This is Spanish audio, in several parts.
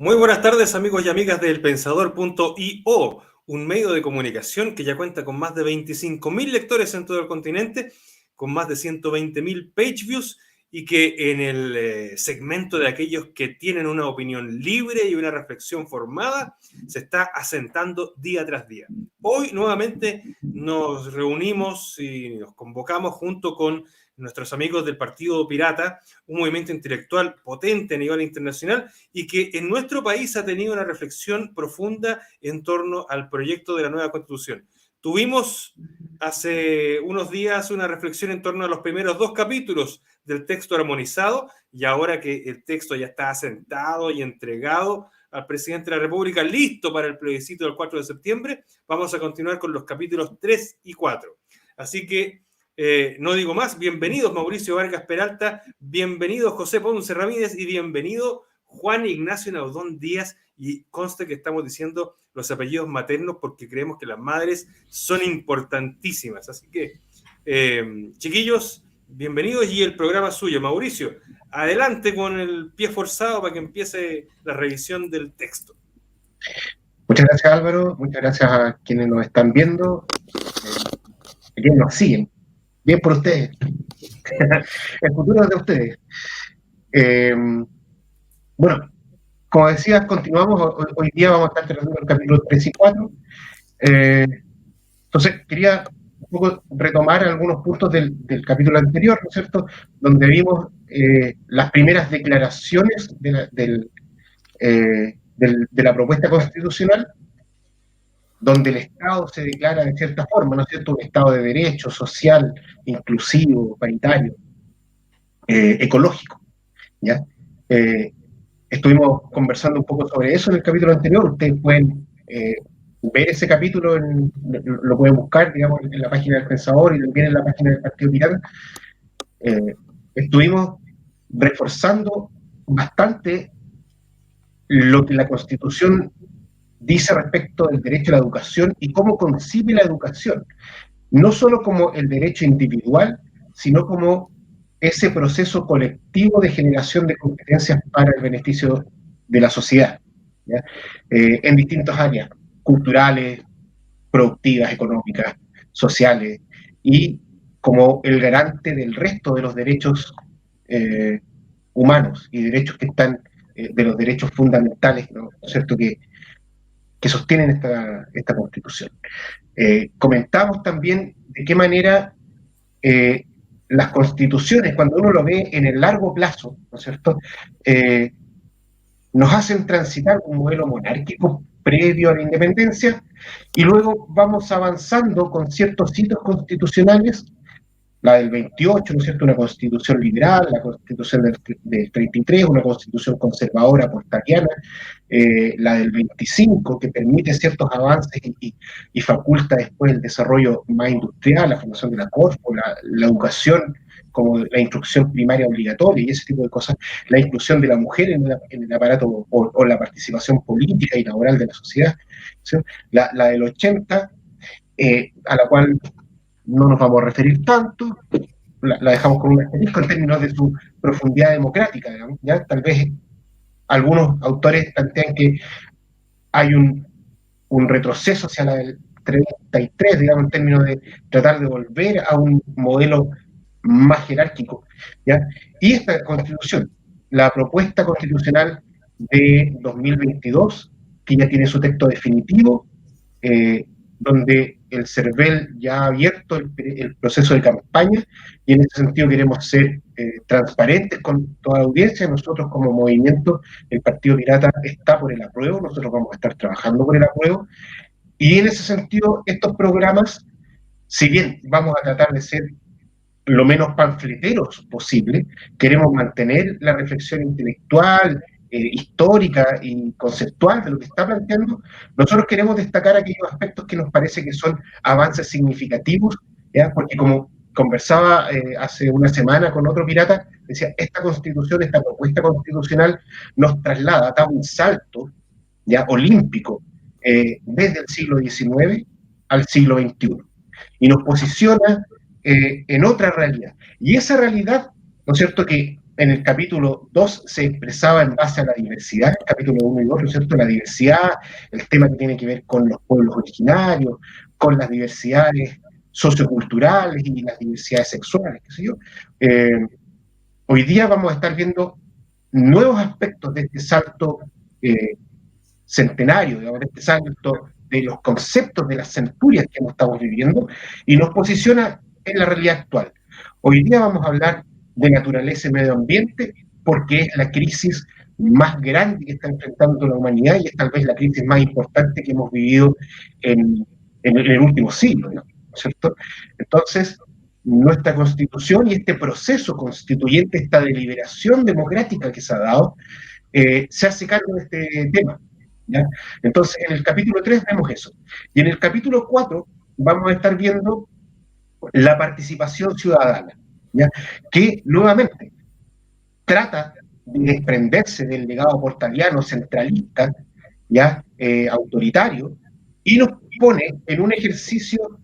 Muy buenas tardes, amigos y amigas de elpensador.io, un medio de comunicación que ya cuenta con más de 25.000 lectores en todo el continente, con más de 120.000 page views y que en el segmento de aquellos que tienen una opinión libre y una reflexión formada se está asentando día tras día. Hoy nuevamente nos reunimos y nos convocamos junto con nuestros amigos del Partido Pirata, un movimiento intelectual potente a nivel internacional y que en nuestro país ha tenido una reflexión profunda en torno al proyecto de la nueva Constitución. Tuvimos hace unos días una reflexión en torno a los primeros 2 capítulos del texto armonizado, y ahora que el texto ya está asentado y entregado al presidente de la República, listo para el plebiscito del 4 de septiembre, vamos a continuar con los capítulos 3 y 4. Así que no digo más, bienvenidos Mauricio Vargas Peralta, bienvenido José Ponce Ramírez y bienvenido Juan Ignacio Naudón Díaz, y conste que estamos diciendo los apellidos maternos porque creemos que las madres son importantísimas. Así que, chiquillos, bienvenidos y el programa suyo. Mauricio, adelante con el pie forzado para que empiece la revisión del texto. Muchas gracias, Álvaro. Muchas gracias a quienes nos están viendo, a quienes nos siguen. Bien por ustedes. El futuro es de ustedes. Bueno, como decías, continuamos. Hoy día vamos a estar tratando el capítulo 3 y 4. Entonces, quería un poco retomar algunos puntos del capítulo anterior, ¿no es cierto?, donde vimos las primeras declaraciones de la propuesta constitucional, donde el Estado se declara de cierta forma, ¿no es cierto?, un Estado de derecho, social, inclusivo, paritario, ecológico, ¿ya? Estuvimos conversando un poco sobre eso en el capítulo anterior. Ustedes pueden ver ese capítulo, lo pueden buscar, digamos, en la página del Pensador y también en la página del Partido Pirata. Estuvimos reforzando bastante lo que la Constitución dice respecto del derecho a la educación y cómo concibe la educación, no solo como el derecho individual, sino como ese proceso colectivo de generación de competencias para el beneficio de la sociedad, ¿ya? En distintas áreas, culturales, productivas, económicas, sociales, y como el garante del resto de los derechos humanos y derechos que están, de los derechos fundamentales, ¿no es cierto?, que sostienen esta Constitución. Comentamos también de qué manera las constituciones, cuando uno lo ve en el largo plazo, ¿no es cierto?, nos hacen transitar un modelo monárquico previo a la independencia, y luego vamos avanzando con ciertos hitos constitucionales, la del 28, ¿no es cierto?, una constitución liberal, la constitución del 33, una constitución conservadora portariana, la del 25, que permite ciertos avances y faculta después el desarrollo más industrial, la formación de la corpo, la educación como la instrucción primaria obligatoria y ese tipo de cosas, la inclusión de la mujer en el aparato o la participación política y laboral de la sociedad, ¿sí? La del 80, a la cual no nos vamos a referir tanto, la dejamos con un asterisco en términos de su profundidad democrática, digamos, ¿ya? Tal vez algunos autores plantean que hay un retroceso hacia la del 33, digamos, en términos de tratar de volver a un modelo más jerárquico, ¿ya? Y esta Constitución, la propuesta constitucional de 2022, que ya tiene su texto definitivo, donde el CERVEL ya ha abierto el proceso de campaña, y en ese sentido queremos ser transparentes con toda la audiencia. Nosotros como movimiento, el Partido Pirata está por el apruebo, nosotros vamos a estar trabajando por el apruebo, y en ese sentido estos programas, si bien vamos a tratar de ser lo menos panfleteros posible, queremos mantener la reflexión intelectual, histórica y conceptual de lo que está planteando. Nosotros queremos destacar aquellos aspectos que nos parece que son avances significativos, ¿ya? Porque como conversaba hace una semana con otro pirata, decía, esta constitución, esta propuesta constitucional nos traslada, da un salto, ya, olímpico, desde el siglo XIX al siglo XXI, y nos posiciona en otra realidad. Y esa realidad, ¿no es cierto?, que en el capítulo 2 se expresaba en base a la diversidad, en el capítulo 1 y 2, ¿no es cierto? La diversidad, el tema que tiene que ver con los pueblos originarios, con las diversidades socioculturales y las diversidades sexuales, qué sé yo. Hoy día vamos a estar viendo nuevos aspectos de este salto centenario, digamos, de este salto de los conceptos de las centurias que estamos viviendo y nos posiciona en la realidad actual. Hoy día vamos a hablar de naturaleza y medio ambiente porque es la crisis más grande que está enfrentando la humanidad y es tal vez la crisis más importante que hemos vivido en el último siglo, ¿no? ¿Cierto? Entonces, nuestra constitución y este proceso constituyente, esta deliberación democrática que se ha dado, se hace cargo de este tema. ¿Ya? Entonces, en el capítulo 3 vemos eso. Y en el capítulo 4 vamos a estar viendo la participación ciudadana, ¿ya? Que nuevamente trata de desprenderse del legado portaliano centralista, ¿ya? Autoritario, y nos pone en un ejercicio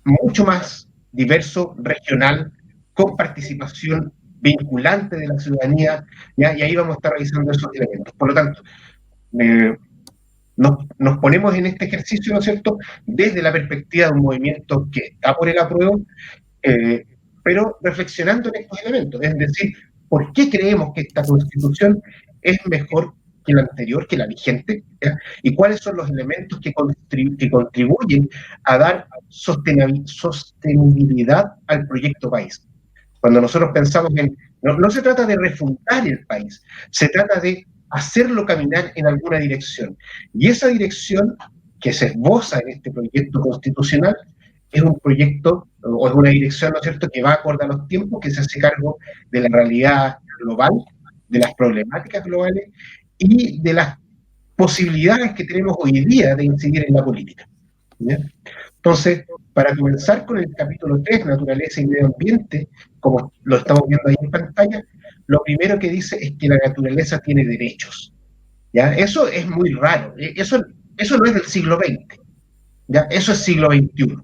mucho más diverso, regional, con participación vinculante de la ciudadanía, ¿ya? Y ahí vamos a estar revisando esos elementos. Por lo tanto, nos ponemos en este ejercicio, ¿no es cierto?, desde la perspectiva de un movimiento que está por el apruebo, pero reflexionando en estos elementos, es decir, ¿por qué creemos que esta Constitución es mejor que la anterior, que la vigente? ¿Ya? ¿Y cuáles son los elementos que contribuyen a dar sostenibilidad al proyecto país? Cuando nosotros pensamos en... No se trata de refundar el país, se trata de hacerlo caminar en alguna dirección. Y esa dirección que se esboza en este proyecto constitucional es un proyecto o es una dirección, ¿no es cierto?, que va acorde a los tiempos, que se hace cargo de la realidad global, de las problemáticas globales y de las posibilidades que tenemos hoy día de incidir en la política. ¿Ya? Entonces, para comenzar con el capítulo 3, naturaleza y medio ambiente, como lo estamos viendo ahí en pantalla, lo primero que dice es que la naturaleza tiene derechos. ¿Ya? Eso es muy raro. Eso no es del siglo XX. ¿Ya? Eso es siglo XXI.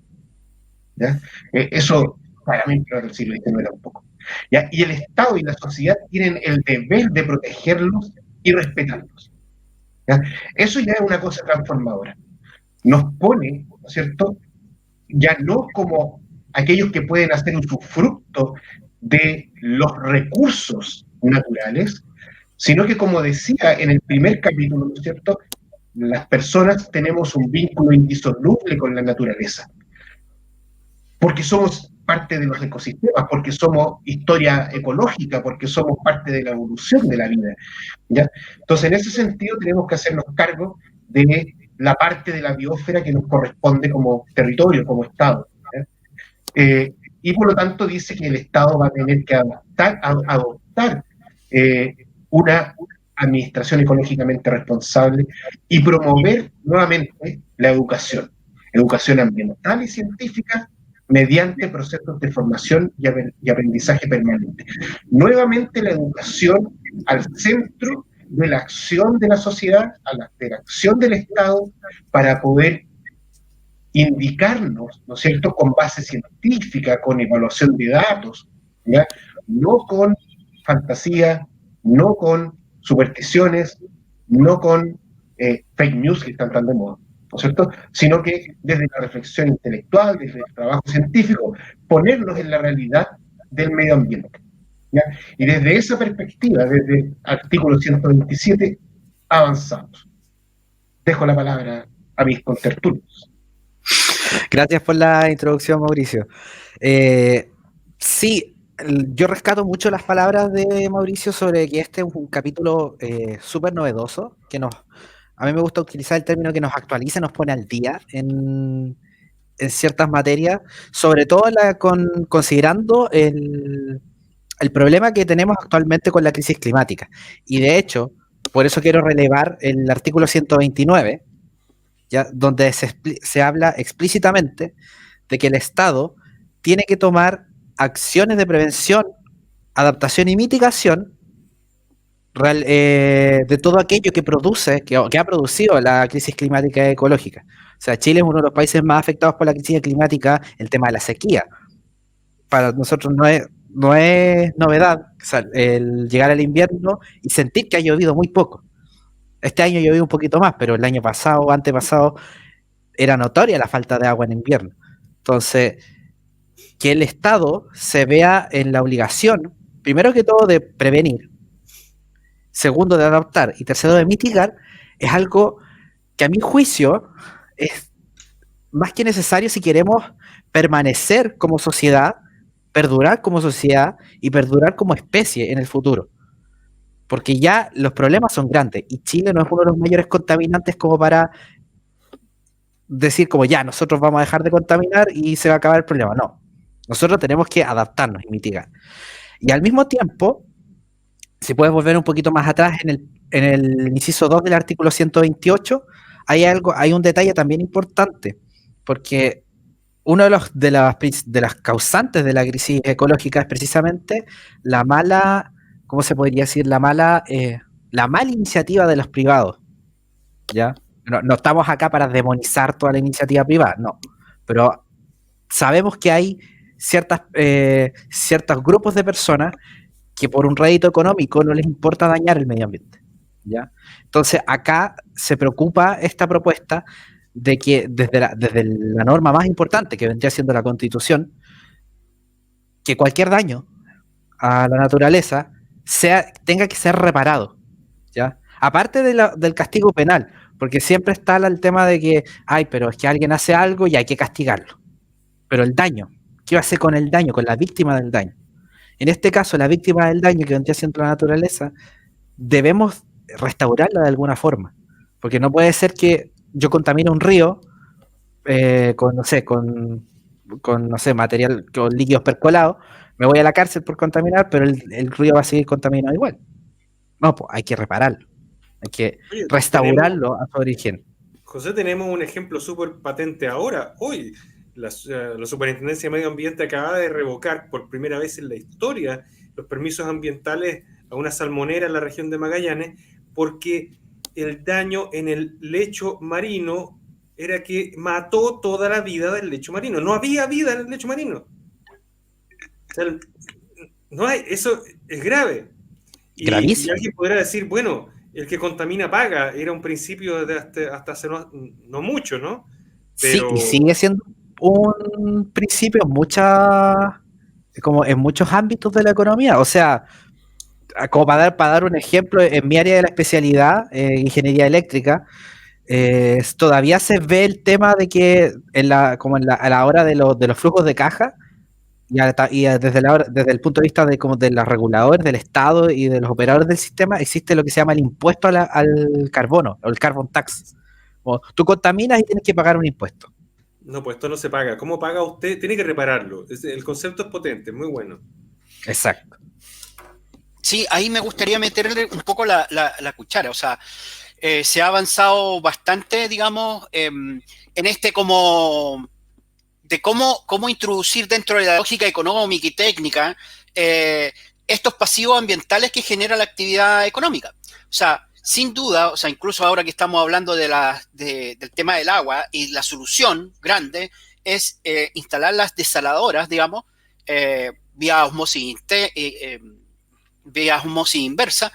¿Ya? Eso claramente no es del siglo XIX tampoco. ¿Ya? Y el Estado y la sociedad tienen el deber de protegerlos y respetarlos. ¿Ya? Eso ya es una cosa transformadora. Nos pone, ¿no es cierto?, ya no como aquellos que pueden hacer usufructo de los recursos naturales, sino que, como decía en el primer capítulo, ¿no es cierto?, las personas tenemos un vínculo indisoluble con la naturaleza, porque somos parte de los ecosistemas, porque somos historia ecológica, porque somos parte de la evolución de la vida, ¿ya? Entonces, en ese sentido, tenemos que hacernos cargo de la parte de la biosfera que nos corresponde como territorio, como Estado. Y por lo tanto dice que el Estado va a tener que adoptar una administración ecológicamente responsable y promover nuevamente la educación ambiental y científica mediante procesos de formación y aprendizaje permanente. Nuevamente la educación al centro de la acción de la sociedad, de la acción del Estado, para poder indicarnos, ¿no es cierto?, con base científica, con evaluación de datos, ¿ya? No con fantasía, no con supersticiones, no con fake news que están tan de moda, ¿no es cierto?, sino que desde la reflexión intelectual, desde el trabajo científico, ponernos en la realidad del medio ambiente, ¿ya? Y desde esa perspectiva, desde el artículo 127, avanzamos. Dejo la palabra a mis contertulios. Gracias por la introducción, Mauricio. Sí, yo rescato mucho las palabras de Mauricio sobre que este es un capítulo súper novedoso, a mí me gusta utilizar el término que nos actualiza, nos pone al día en ciertas materias, sobre todo considerando el problema que tenemos actualmente con la crisis climática. Y de hecho, por eso quiero relevar el artículo 129, ¿ya?, donde se habla explícitamente de que el Estado tiene que tomar acciones de prevención, adaptación y mitigación de todo aquello que ha producido la crisis climática y ecológica. O sea, Chile es uno de los países más afectados por la crisis climática, el tema de la sequía. Para nosotros no es no es novedad, o sea, el llegar al invierno y sentir que ha llovido muy poco. Este año llovió un poquito más, pero el año pasado o antepasado era notoria la falta de agua en invierno. Entonces, que el Estado se vea en la obligación, primero que todo, de prevenir, segundo, de adaptar y tercero, de mitigar, es algo que a mi juicio es más que necesario si queremos permanecer como sociedad, perdurar como sociedad y perdurar como especie en el futuro. Porque ya los problemas son grandes y Chile no es uno de los mayores contaminantes como para decir como ya, nosotros vamos a dejar de contaminar y se va a acabar el problema. No, nosotros tenemos que adaptarnos y mitigar. Y al mismo tiempo, si puedes volver un poquito más atrás en el inciso 2 del artículo 128, hay un detalle también importante, porque uno de las causantes de la crisis ecológica es precisamente la mala, ¿cómo se podría decir? La mala iniciativa de los privados, ¿ya? No estamos acá para demonizar toda la iniciativa privada, no, pero sabemos que hay ciertos grupos de personas que por un rédito económico no les importa dañar el medio ambiente, ¿ya? Entonces acá se preocupa esta propuesta de que desde la norma más importante que vendría siendo la Constitución, que cualquier daño a la naturaleza tenga que ser reparado, ¿ya? Aparte del castigo penal, porque siempre está el tema de que, ay, pero es que alguien hace algo y hay que castigarlo. Pero el daño, ¿qué va a hacer con el daño, con la víctima del daño? En este caso, la víctima del daño que vendría siendo la naturaleza, debemos restaurarla de alguna forma. Porque no puede ser que yo contamine un río con material, con líquidos percolados, me voy a la cárcel por contaminar, pero el río va a seguir contaminado igual. No, pues hay que repararlo, hay que restaurarlo a su origen. José, tenemos un ejemplo súper patente ahora. Hoy, la Superintendencia de Medio Ambiente acaba de revocar por primera vez en la historia los permisos ambientales a una salmonera en la región de Magallanes, porque el daño en el lecho marino era que mató toda la vida del lecho marino. No había vida en el lecho marino. O sea, no hay, eso es grave. Y alguien podrá decir, bueno, el que contamina paga, era un principio de hasta hace no mucho, ¿no? Pero... Sí, y sigue siendo un principio como en muchos ámbitos de la economía. O sea, como para dar un ejemplo, en mi área de la especialidad, ingeniería eléctrica, todavía se ve el tema de que a la hora de los flujos de caja, y desde el punto de vista de los reguladores del Estado y de los operadores del sistema, existe lo que se llama el impuesto al carbono, o el carbon tax. O tú contaminas y tienes que pagar un impuesto. No, pues esto no se paga. ¿Cómo paga usted? Tiene que repararlo. El concepto es potente, muy bueno. Exacto. Sí, ahí me gustaría meterle un poco la cuchara. O sea, se ha avanzado bastante, digamos, en como de cómo introducir dentro de la lógica económica y técnica estos pasivos ambientales que genera la actividad económica. O sea, sin duda, o sea, incluso ahora que estamos hablando del tema del agua, y la solución grande es instalar las desaladoras, digamos, vía osmosis inversa.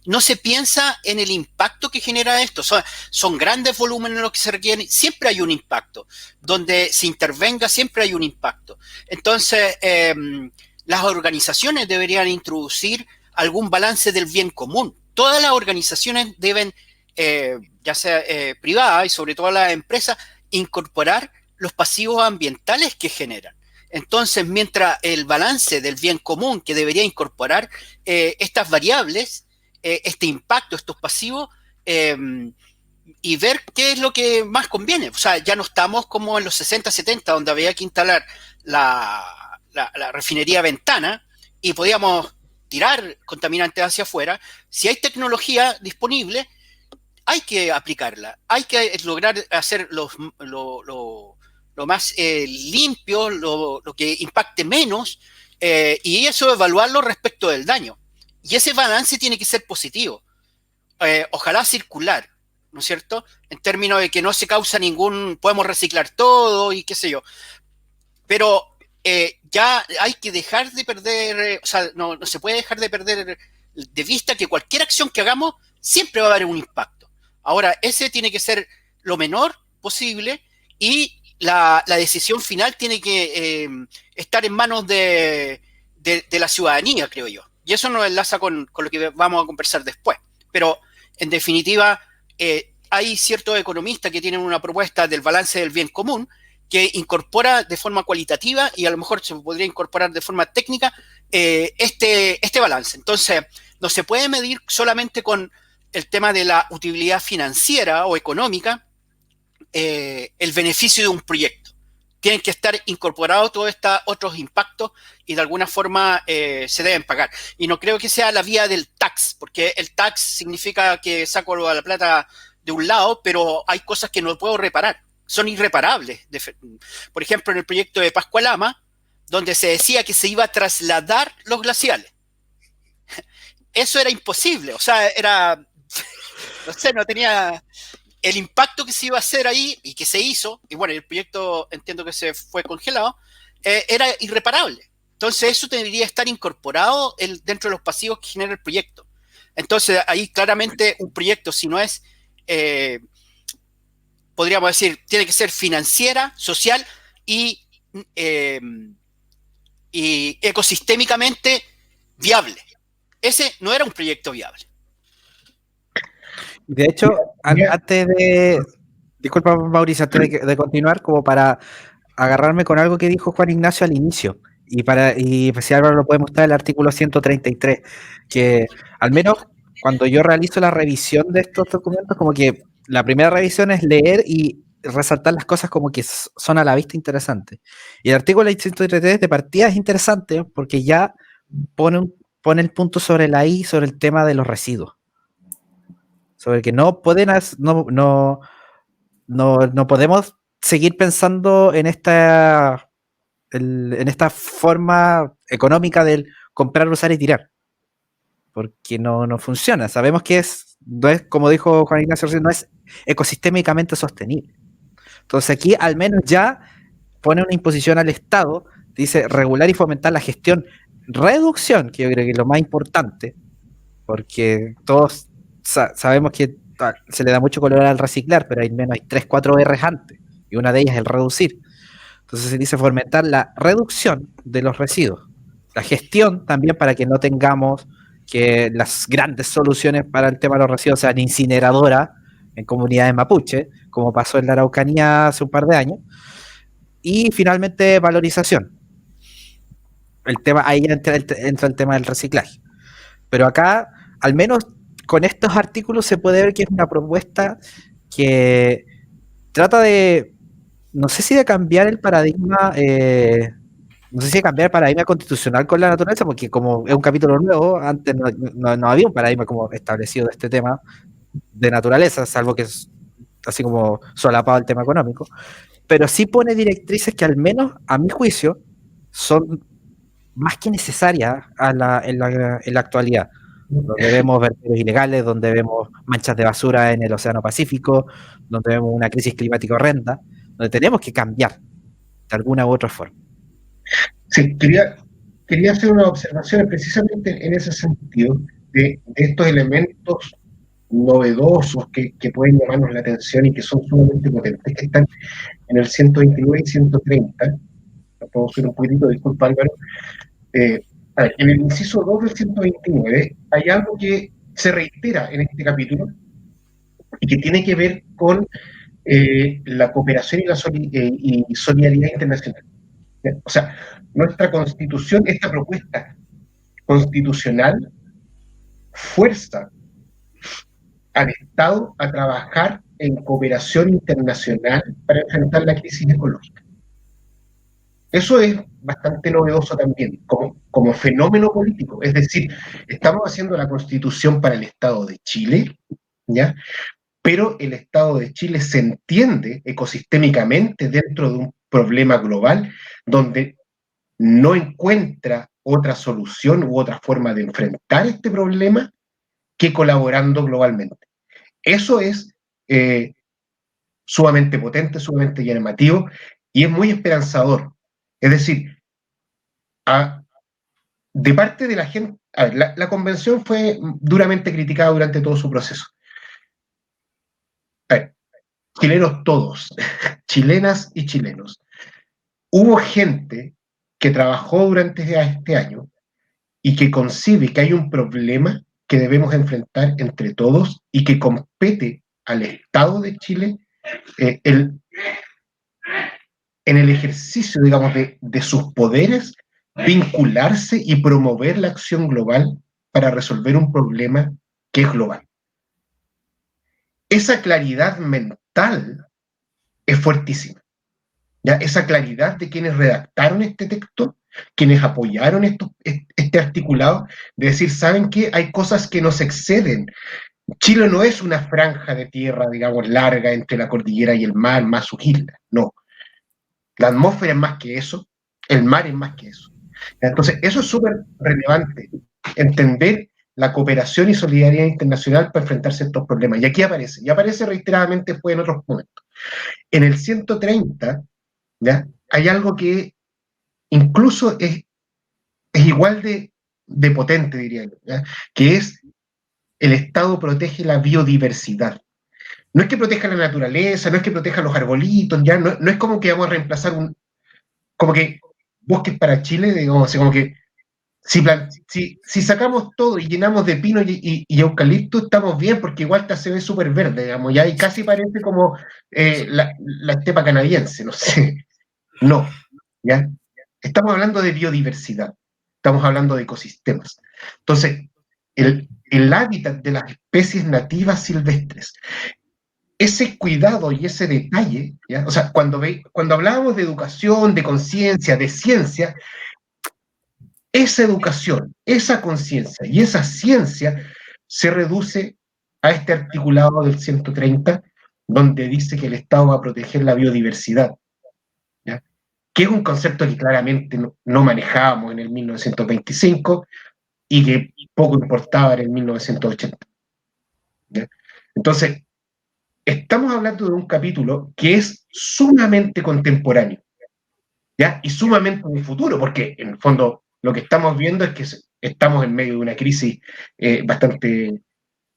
No se piensa en el impacto que genera esto. Son grandes volúmenes los que se requieren. Siempre hay un impacto. Donde se intervenga, siempre hay un impacto. Entonces, las organizaciones deberían introducir algún balance del bien común. Todas las organizaciones deben, ya sea privadas y sobre todo las empresas, incorporar los pasivos ambientales que generan. Entonces, mientras el balance del bien común que debería incorporar estas variables, este impacto, estos pasivos, y ver qué es lo que más conviene. O sea, ya no estamos como en los 60, 70, donde había que instalar la refinería Ventana y podíamos tirar contaminantes hacia afuera. Si hay tecnología disponible, hay que aplicarla. Hay que lograr hacer lo más limpio, lo que impacte menos, y eso evaluarlo respecto del daño. Y ese balance tiene que ser positivo, ojalá circular, ¿no es cierto? En términos de que no se causa podemos reciclar todo y qué sé yo. Pero ya hay que dejar de perder, o sea, no se puede dejar de perder de vista que cualquier acción que hagamos siempre va a haber un impacto. Ahora, ese tiene que ser lo menor posible y la decisión final tiene que estar en manos de la ciudadanía, creo yo. Y eso nos enlaza con lo que vamos a conversar después. Pero, en definitiva, hay ciertos economistas que tienen una propuesta del balance del bien común que incorpora de forma cualitativa y a lo mejor se podría incorporar de forma técnica este balance. Entonces, no se puede medir solamente con el tema de la utilidad financiera o económica el beneficio de un proyecto. Tienen que estar incorporados todos estos otros impactos y de alguna forma se deben pagar. Y no creo que sea la vía del tax, porque el tax significa que saco la plata de un lado, pero hay cosas que no puedo reparar. Son irreparables. Por ejemplo, en el proyecto de Pascualama, donde se decía que se iba a trasladar los glaciales. Eso era imposible, o sea, no sé, no tenía el impacto que se iba a hacer ahí y que se hizo, y bueno, el proyecto entiendo que se fue congelado, era irreparable. Entonces eso debería estar incorporado dentro de los pasivos que genera el proyecto. Entonces ahí claramente un proyecto, si no es... podríamos decir, tiene que ser financiera, social y ecosistémicamente viable. Ese no era un proyecto viable. De hecho, antes de... Disculpa, Mauricio, antes de continuar, como para agarrarme con algo que dijo Juan Ignacio al inicio, y si Álvaro lo puede mostrar, el artículo 133, que al menos cuando yo realizo la revisión de estos documentos, como que la primera revisión es leer y resaltar las cosas como que son a la vista interesantes. Y el artículo 133 de partida es interesante porque ya pone el punto sobre la I, sobre el tema de los residuos. Sobre que no podemos seguir pensando en esta forma económica del comprar, usar y tirar. Porque no funciona. Sabemos que no es, como dijo Juan Ignacio, no es ecosistémicamente sostenible. Entonces aquí al menos ya pone una imposición al Estado, dice regular y fomentar la gestión, reducción, que yo creo que es lo más importante, porque todos sabemos que se le da mucho color al reciclar, pero al menos hay 3, 4 R's antes, y una de ellas es el reducir. Entonces se dice fomentar la reducción de los residuos, la gestión también para que no tengamos que las grandes soluciones para el tema de los residuos sean incineradoras en comunidades mapuche, como pasó en la Araucanía hace un par de años, y finalmente valorización. Ahí entra el tema del reciclaje. Pero acá, al menos con estos artículos se puede ver que es una propuesta que trata de, no sé si de cambiar el paradigma, no sé si de cambiar el paradigma constitucional con la naturaleza, porque como es un capítulo nuevo, antes no había un paradigma como establecido de este tema de naturaleza, salvo que es así como solapado el tema económico, pero sí pone directrices que al menos, a mi juicio, son más que necesarias en la actualidad, donde vemos vertederos ilegales, donde vemos manchas de basura en el Océano Pacífico, donde vemos una crisis climática horrenda, donde tenemos que cambiar de alguna u otra forma. Sí, quería hacer una observación precisamente en ese sentido, de estos elementos novedosos que pueden llamarnos la atención y que son sumamente potentes, que están en el 129 y 130. Puedo subir un poquitito, disculpa Álvaro. A ver, en el inciso 2 del 129 hay algo que se reitera en este capítulo y que tiene que ver con la cooperación y solidaridad internacional. O sea, nuestra constitución, esta propuesta constitucional, fuerza al Estado a trabajar en cooperación internacional para enfrentar la crisis ecológica. Eso es bastante novedoso también, como fenómeno político. Es decir, estamos haciendo la Constitución para el Estado de Chile, ¿ya? Pero el Estado de Chile se entiende ecosistémicamente dentro de un problema global donde no encuentra otra solución u otra forma de enfrentar este problema que colaborando globalmente. Eso es sumamente potente, sumamente llamativo y es muy esperanzador. Es decir, de parte de la gente. A ver, la convención fue duramente criticada durante todo su proceso. A ver, chilenos todos, chilenas y chilenos. Hubo gente que trabajó durante este año y que concibe que hay un problema que debemos enfrentar entre todos y que compete al Estado de Chile en el ejercicio, digamos, de sus poderes, vincularse y promover la acción global para resolver un problema que es global. Esa claridad mental es fuertísima. ¿Ya? Esa claridad de quienes redactaron este texto, quienes apoyaron este articulado, de decir, ¿saben qué? Hay cosas que nos exceden. Chile no es una franja de tierra, digamos, larga entre la cordillera y el mar, más sus islas, no. La atmósfera es más que eso, el mar es más que eso. Entonces, eso es súper relevante, entender la cooperación y solidaridad internacional para enfrentarse a estos problemas. Y aquí aparece, y aparece reiteradamente después en otros momentos. En el 130, ¿ya? Hay algo que incluso es igual de potente, diría yo, ¿ya? Que es el Estado protege la biodiversidad. No es que proteja la naturaleza, no es que proteja los arbolitos, ya no es como que vamos a reemplazar como que bosques para Chile, digamos, como que si sacamos todo y llenamos de pino y eucalipto, estamos bien, porque igual se ve súper verde, digamos, ya, y casi parece como la estepa canadiense, no sé. No, ¿ya? Estamos hablando de biodiversidad, estamos hablando de ecosistemas. Entonces, el hábitat de las especies nativas silvestres, ese cuidado y ese detalle, ¿ya? O sea, cuando hablábamos de educación, de conciencia, de ciencia, esa educación, esa conciencia y esa ciencia se reduce a este articulado del 130, donde dice que el Estado va a proteger la biodiversidad, ¿ya? Que es un concepto que claramente no manejábamos en el 1925 y que poco importaba en el 1980. ¿Ya? Entonces, estamos hablando de un capítulo que es sumamente contemporáneo, ¿ya? Y sumamente de futuro, porque en el fondo lo que estamos viendo es que estamos en medio de una crisis bastante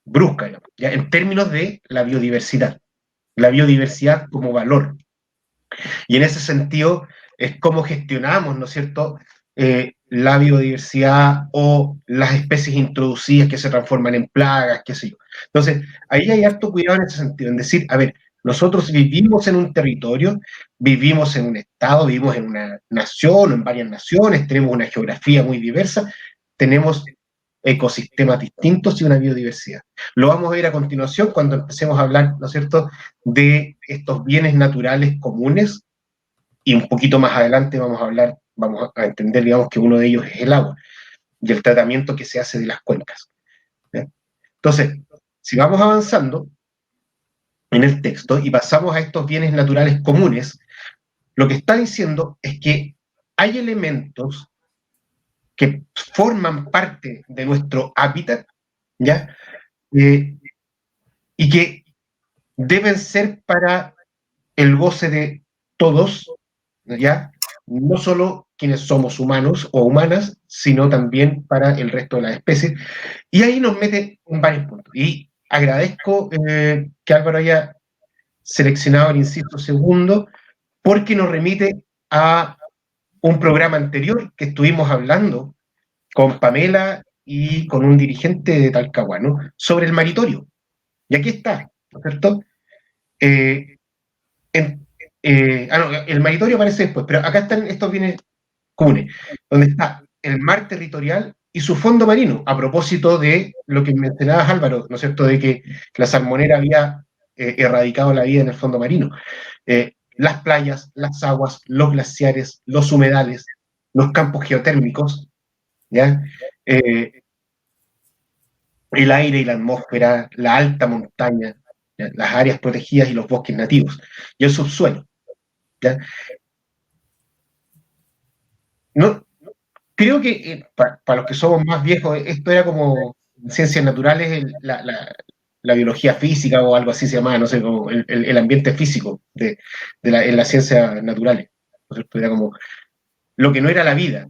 brusca, digamos, ¿ya? En términos de la biodiversidad como valor. Y en ese sentido es cómo gestionamos, ¿no es cierto?, la biodiversidad o las especies introducidas que se transforman en plagas, qué sé yo. Entonces, ahí hay harto cuidado en ese sentido, en decir, a ver, nosotros vivimos en un territorio, vivimos en un estado, vivimos en una nación o en varias naciones, tenemos una geografía muy diversa, tenemos ecosistemas distintos y una biodiversidad. Lo vamos a ver a continuación cuando empecemos a hablar, ¿no es cierto?, de estos bienes naturales comunes, y un poquito más adelante vamos a entender, digamos, que uno de ellos es el agua y el tratamiento que se hace de las cuencas. ¿Ya? Entonces, si vamos avanzando en el texto y pasamos a estos bienes naturales comunes, lo que está diciendo es que hay elementos que forman parte de nuestro hábitat, ¿ya? Y que deben ser para el goce de todos, ¿ya? No solo quienes somos humanos o humanas, sino también para el resto de las especies. Y ahí nos mete en varios puntos. Y agradezco que Álvaro haya seleccionado el inciso segundo, porque nos remite a un programa anterior que estuvimos hablando con Pamela y con un dirigente de Talcahuano sobre el maritorio. Y aquí está, ¿no es cierto? No, el maritorio aparece después, pero acá están estos bienes comunes, donde está el mar territorial y su fondo marino, a propósito de lo que mencionabas, Álvaro, ¿no es cierto?, de que la salmonera había erradicado la vida en el fondo marino. Las playas, las aguas, los glaciares, los humedales, los campos geotérmicos, ¿ya? El aire y la atmósfera, la alta montaña, ¿ya? Las áreas protegidas y los bosques nativos, y el subsuelo. ¿Ya? No, creo que para los que somos más viejos, esto era como ciencias naturales, la biología física o algo así se llamaba, no sé, como el ambiente físico en las ciencias naturales, ¿no es cierto? Era como lo que no era la vida,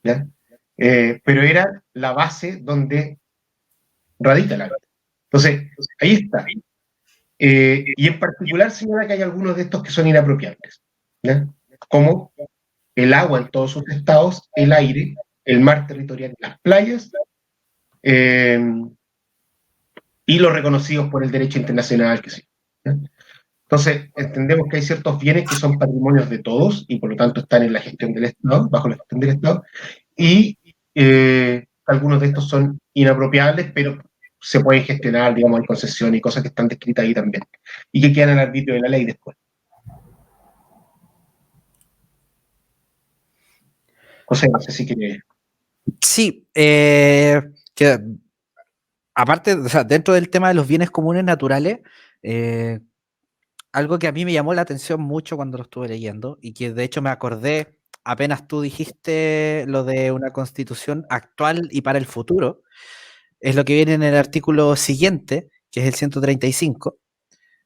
¿ya? Pero era la base donde radica la vida. Entonces, ahí está. Y en particular señala que hay algunos de estos que son inapropiables, ¿ya? Como el agua en todos sus estados, el aire, el mar territorial, las playas, eh, y los reconocidos por el derecho internacional, que sí. ¿Ya? Entonces, entendemos que hay ciertos bienes que son patrimonios de todos y por lo tanto están en la gestión del Estado, bajo la gestión del Estado, y algunos de estos son inapropiables, pero se pueden gestionar, digamos, en concesión y cosas que están descritas ahí también, y que quedan al arbitrio de la ley después. José, no sé si quiere... Sí, que aparte, o sea, dentro del tema de los bienes comunes naturales, algo que a mí me llamó la atención mucho cuando lo estuve leyendo y que de hecho me acordé apenas tú dijiste lo de una constitución actual y para el futuro, es lo que viene en el artículo siguiente, que es el 135,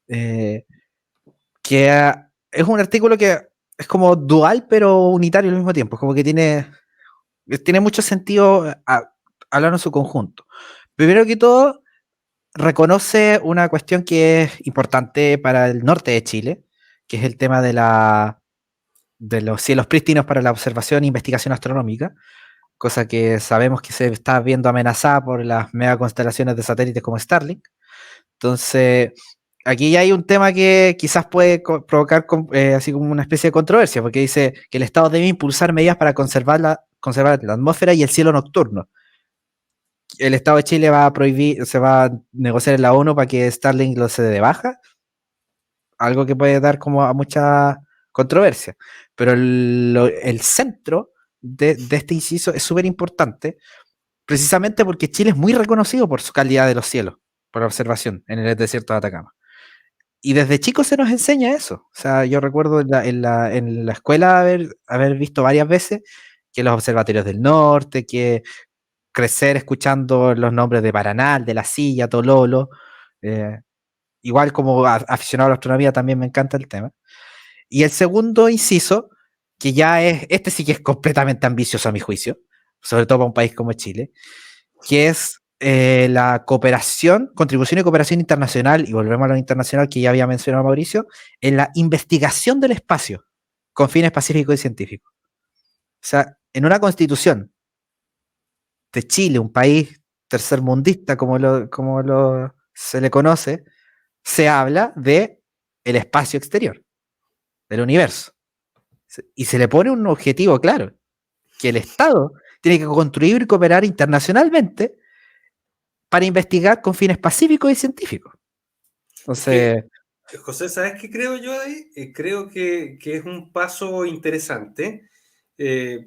que es un artículo que es como dual pero unitario al mismo tiempo, es como que tiene mucho sentido hablar en su conjunto. Primero que todo, reconoce una cuestión que es importante para el norte de Chile, que es el tema de los cielos prístinos para la observación e investigación astronómica, cosa que sabemos que se está viendo amenazada por las mega constelaciones de satélites como Starlink. Entonces, aquí ya hay un tema que quizás puede provocar así como una especie de controversia, porque dice que el Estado debe impulsar medidas para conservar la atmósfera y el cielo nocturno. El Estado de Chile va a prohibir, se va a negociar en la ONU para que Starlink lo se dé de baja, algo que puede dar como a mucha controversia. Pero el centro de este inciso es súper importante, precisamente porque Chile es muy reconocido por su calidad de los cielos, por la observación en el desierto de Atacama. Y desde chicos se nos enseña eso. O sea, yo recuerdo en la escuela haber visto varias veces que los observatorios del norte, que crecer escuchando los nombres de Paranal, de La Silla, Tololo. Igual como aficionado a la astronomía también me encanta el tema. Y el segundo inciso, que ya este sí que es completamente ambicioso a mi juicio, sobre todo para un país como Chile, que es la cooperación, contribución y cooperación internacional, y volvemos a lo internacional que ya había mencionado Mauricio, en la investigación del espacio con fines pacíficos y científicos. O sea, en una constitución de Chile, un país tercermundista como se le conoce, se habla de el espacio exterior, del universo. Y se le pone un objetivo claro, que el Estado tiene que construir y cooperar internacionalmente para investigar con fines pacíficos y científicos. Entonces... José, ¿sabes qué creo yo ahí? Creo que es un paso interesante,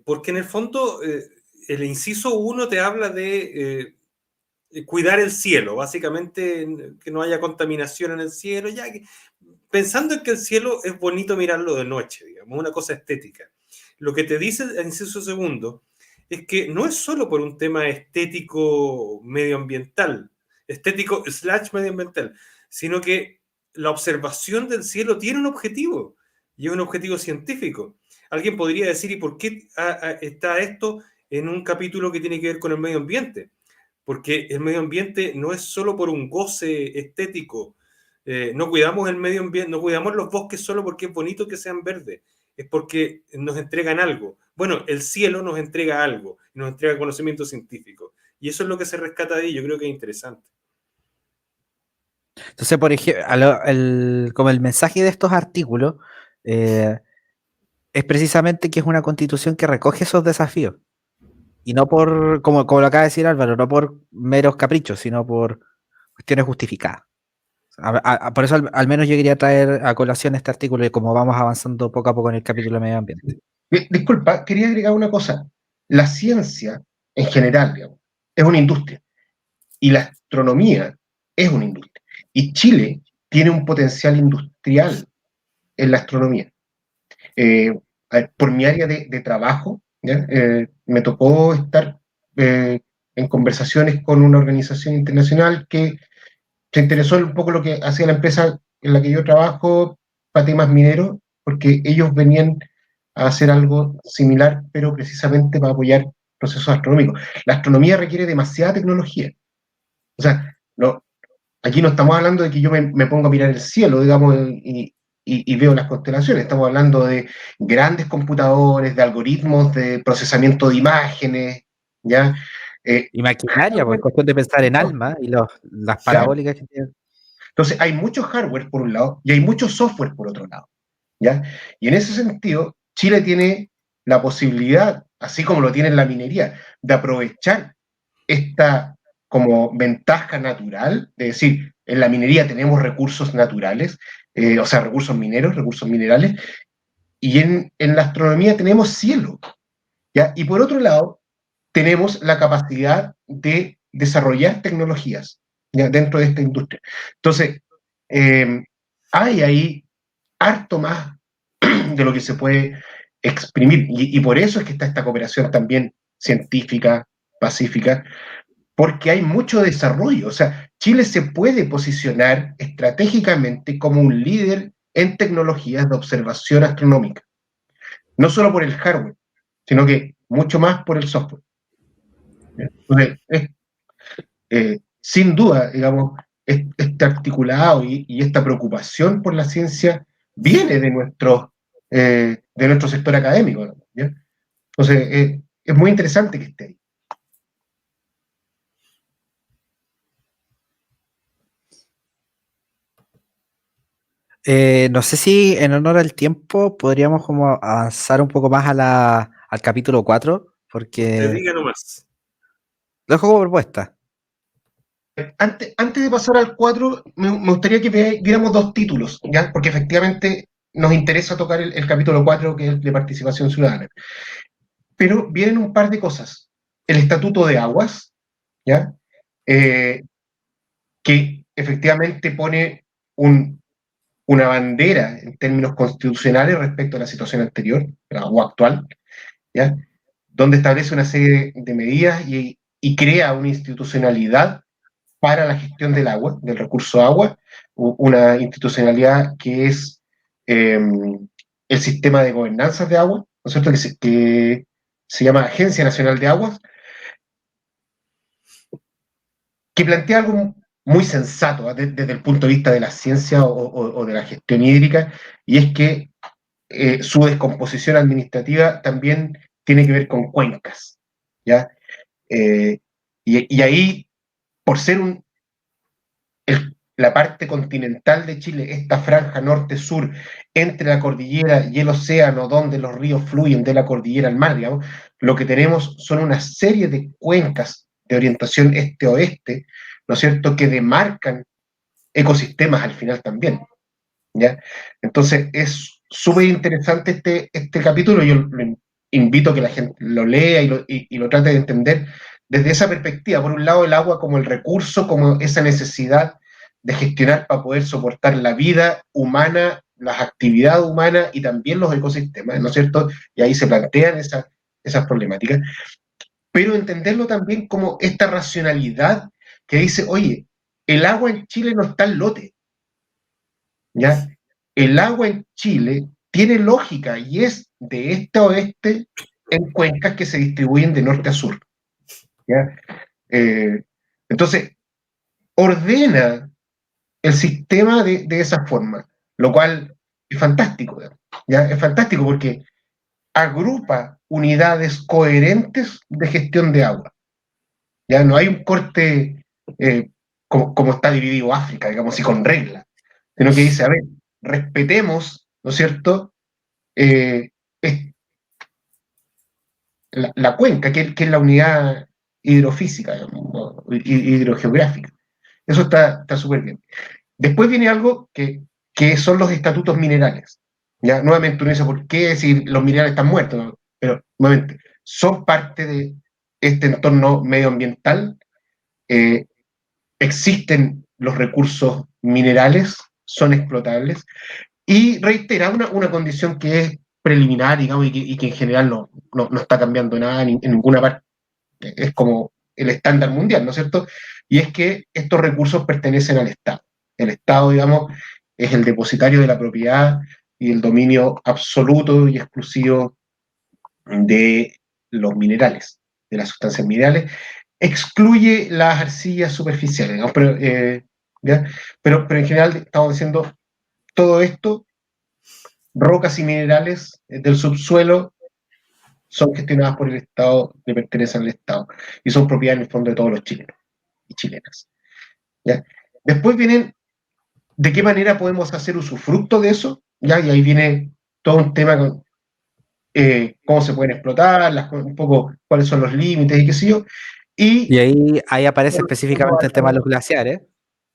porque en el fondo el inciso 1 te habla de cuidar el cielo, básicamente que no haya contaminación en el cielo, ya que, pensando en que el cielo es bonito mirarlo de noche, digamos, una cosa estética. Lo que te dice el inciso segundo es que no es solo por un tema estético medioambiental, estético / medioambiental, sino que la observación del cielo tiene un objetivo, y es un objetivo científico. Alguien podría decir, ¿y por qué está esto en un capítulo que tiene que ver con el medio ambiente? Porque el medio ambiente no es solo por un goce estético, no cuidamos el medio ambiente, no cuidamos los bosques solo porque es bonito que sean verdes, es porque nos entregan algo. Bueno, el cielo nos entrega algo, nos entrega conocimiento científico, y eso es lo que se rescata de ahí, yo creo que es interesante. Entonces, por ejemplo, como el mensaje de estos artículos es precisamente que es una constitución que recoge esos desafíos. Y no por, como lo acaba de decir Álvaro, no por meros caprichos, sino por cuestiones justificadas. Por eso al menos yo quería traer a colación este artículo y cómo vamos avanzando poco a poco en el capítulo de medio ambiente. Disculpa, quería agregar una cosa. La ciencia, en general, digamos, es una industria. Y la astronomía es una industria. Y Chile tiene un potencial industrial en la astronomía. Por mi área de trabajo, me tocó estar en conversaciones con una organización internacional que se interesó un poco lo que hacía la empresa en la que yo trabajo para temas mineros, porque ellos venían a hacer algo similar, pero precisamente para apoyar procesos astronómicos. La astronomía requiere demasiada tecnología. O sea, aquí no estamos hablando de que yo me ponga a mirar el cielo, digamos, y veo las constelaciones. Estamos hablando de grandes computadores, de algoritmos de procesamiento de imágenes, ¿ya? Y maquinaria, pues, cuestión de pensar en alma y las parabólicas que tienen. Entonces, hay mucho hardware por un lado y hay mucho software por otro lado, ¿ya? Y en ese sentido, Chile tiene la posibilidad, así como lo tiene en la minería, de aprovechar esta como ventaja natural, de decir, en la minería tenemos recursos naturales, o sea, recursos mineros, recursos minerales, y en la astronomía tenemos cielo, ¿ya? Y por otro lado, tenemos la capacidad de desarrollar tecnologías, ¿ya? Dentro de esta industria. Entonces, hay ahí harto más de lo que se puede exprimir, y por eso es que está esta cooperación también científica, pacífica, porque hay mucho desarrollo. O sea, Chile se puede posicionar estratégicamente como un líder en tecnologías de observación astronómica, no solo por el hardware, sino que mucho más por el software. Entonces, sin duda, digamos, este articulado y esta preocupación por la ciencia viene de nuestro sector académico, ¿ya? Entonces, es muy interesante que esté ahí. No sé si en honor al tiempo podríamos como avanzar un poco más al capítulo 4, Te porque diga nomás. lo dejo como propuesta. Antes de pasar al 4, me gustaría que viéramos dos títulos, ¿ya? Porque efectivamente nos interesa tocar el capítulo 4, que es de participación ciudadana. Pero vienen un par de cosas. El Estatuto de Aguas, ¿ya? Eh, que efectivamente pone una bandera en términos constitucionales respecto a la situación anterior, o actual, ¿ya? Donde establece una serie de medidas y crea una institucionalidad para la gestión del agua, del recurso agua, una institucionalidad que es el sistema de gobernanza de agua, ¿no es cierto? Que se llama Agencia Nacional de Aguas, que plantea algo muy sensato, ¿eh? Desde el punto de vista de la ciencia o de la gestión hídrica, y es que su descomposición administrativa también tiene que ver con cuencas, ¿ya? Eh, y ahí, por ser la parte continental de Chile, esta franja norte-sur, entre la cordillera y el océano, donde los ríos fluyen de la cordillera al mar, digamos, lo que tenemos son una serie de cuencas de orientación este-oeste, ¿no es cierto?, que demarcan ecosistemas al final también, ¿ya? Entonces, es súper interesante este capítulo. Yo lo invito a que la gente lo lea y lo trate de entender desde esa perspectiva. Por un lado, el agua como el recurso, como esa necesidad de gestionar para poder soportar la vida humana, las actividades humanas y también los ecosistemas, ¿no es cierto? Y ahí se plantean esas problemáticas. Pero entenderlo también como esta racionalidad que dice, oye, el agua en Chile no está en lote, ¿ya? El agua en Chile tiene lógica y es de este a oeste en cuencas que se distribuyen de norte a sur, ¿ya? Eh, entonces, ordena el sistema de esa forma, lo cual es fantástico, ¿ya? Es fantástico porque agrupa unidades coherentes de gestión de agua, ¿ya? No hay un corte como está dividido África, digamos así, con reglas, sino que dice, a ver, respetemos, ¿no es cierto?, eh, es la cuenca, que es la unidad hidrofísica, digamos, hidrogeográfica. Eso está súper bien. Después viene algo que son los estatutos minerales. Ya, nuevamente uno dice, ¿por qué si los minerales están muertos? ¿No? Pero, nuevamente, son parte de este entorno medioambiental. eh, Existen los recursos minerales, son explotables, y reitera una condición que es preliminar, digamos, y que en general no está cambiando nada en ninguna parte, es como el estándar mundial, ¿no es cierto? Y es que estos recursos pertenecen al Estado. El Estado, digamos, es el depositario de la propiedad y el dominio absoluto y exclusivo de los minerales, de las sustancias minerales, excluye las arcillas superficiales, ¿no? ¿Ya? Pero en general estamos diciendo todo esto, rocas y minerales del subsuelo son gestionadas por el Estado, le pertenecen al Estado, y son propiedad en el fondo de todos los chilenos y chilenas. ¿Ya? Después vienen de qué manera podemos hacer usufructo de eso, ¿ya? Y ahí viene todo un tema con cómo se pueden explotar, un poco cuáles son los límites y qué sé yo. Y ahí aparece específicamente el tema de los glaciares.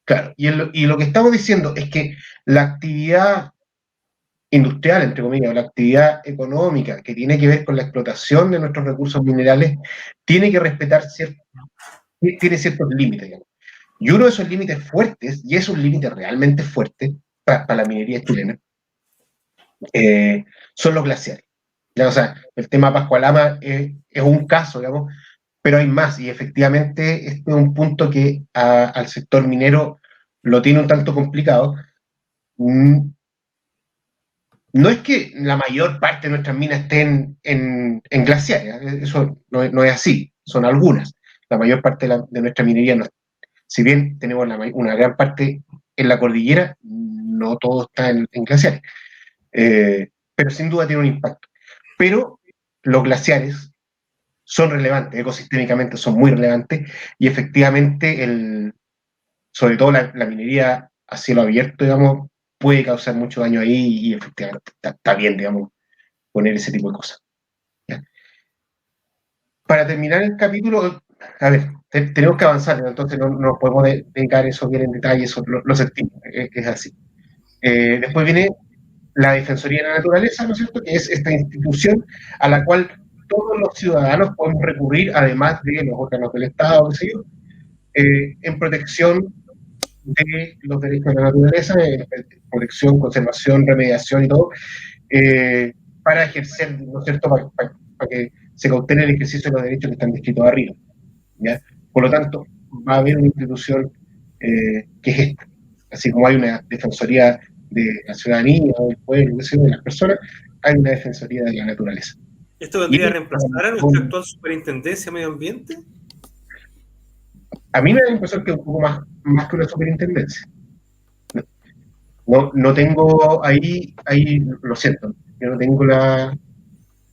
Claro, y lo que estamos diciendo es que la actividad industrial, entre comillas, o la actividad económica que tiene que ver con la explotación de nuestros recursos minerales, tiene que respetar tiene ciertos límites, digamos. Y uno de esos límites fuertes, y es un límite realmente fuerte para la minería chilena, son los glaciares. ¿Ya? O sea, el tema Pascualama es un caso, digamos, pero hay más, y efectivamente este es un punto que al sector minero lo tiene un tanto complicado. No es que la mayor parte de nuestras minas estén en glaciares, eso no es así, son algunas. La mayor parte de nuestra minería, no, si bien tenemos una gran parte en la cordillera, no todo está en glaciares. Pero sin duda tiene un impacto. Pero los glaciares son relevantes, ecosistémicamente son muy relevantes, y efectivamente, sobre todo la minería a cielo abierto, digamos, puede causar mucho daño ahí, y efectivamente está bien, digamos, poner ese tipo de cosas. ¿Ya? Para terminar el capítulo, a ver, tenemos que avanzar, ¿no? Entonces no podemos dedicar eso bien en detalle, eso lo sentimos, es así. Después viene la Defensoría de la Naturaleza, ¿no es cierto?, que es esta institución a la cual todos los ciudadanos podemos recurrir, además de los órganos del Estado, qué sé yo, en protección de los derechos de la naturaleza, protección, conservación, remediación y todo, para ejercer, ¿no es cierto?, para que se cautele el ejercicio de los derechos que están descritos arriba. ¿Ya? Por lo tanto, va a haber una institución que es esta. Así como hay una defensoría de la ciudadanía, del pueblo, de las personas, hay una defensoría de la naturaleza. ¿Esto vendría a reemplazar a nuestra actual superintendencia de medio ambiente? A mí me da la impresión que es un poco más que una superintendencia. No tengo ahí, lo siento, yo no tengo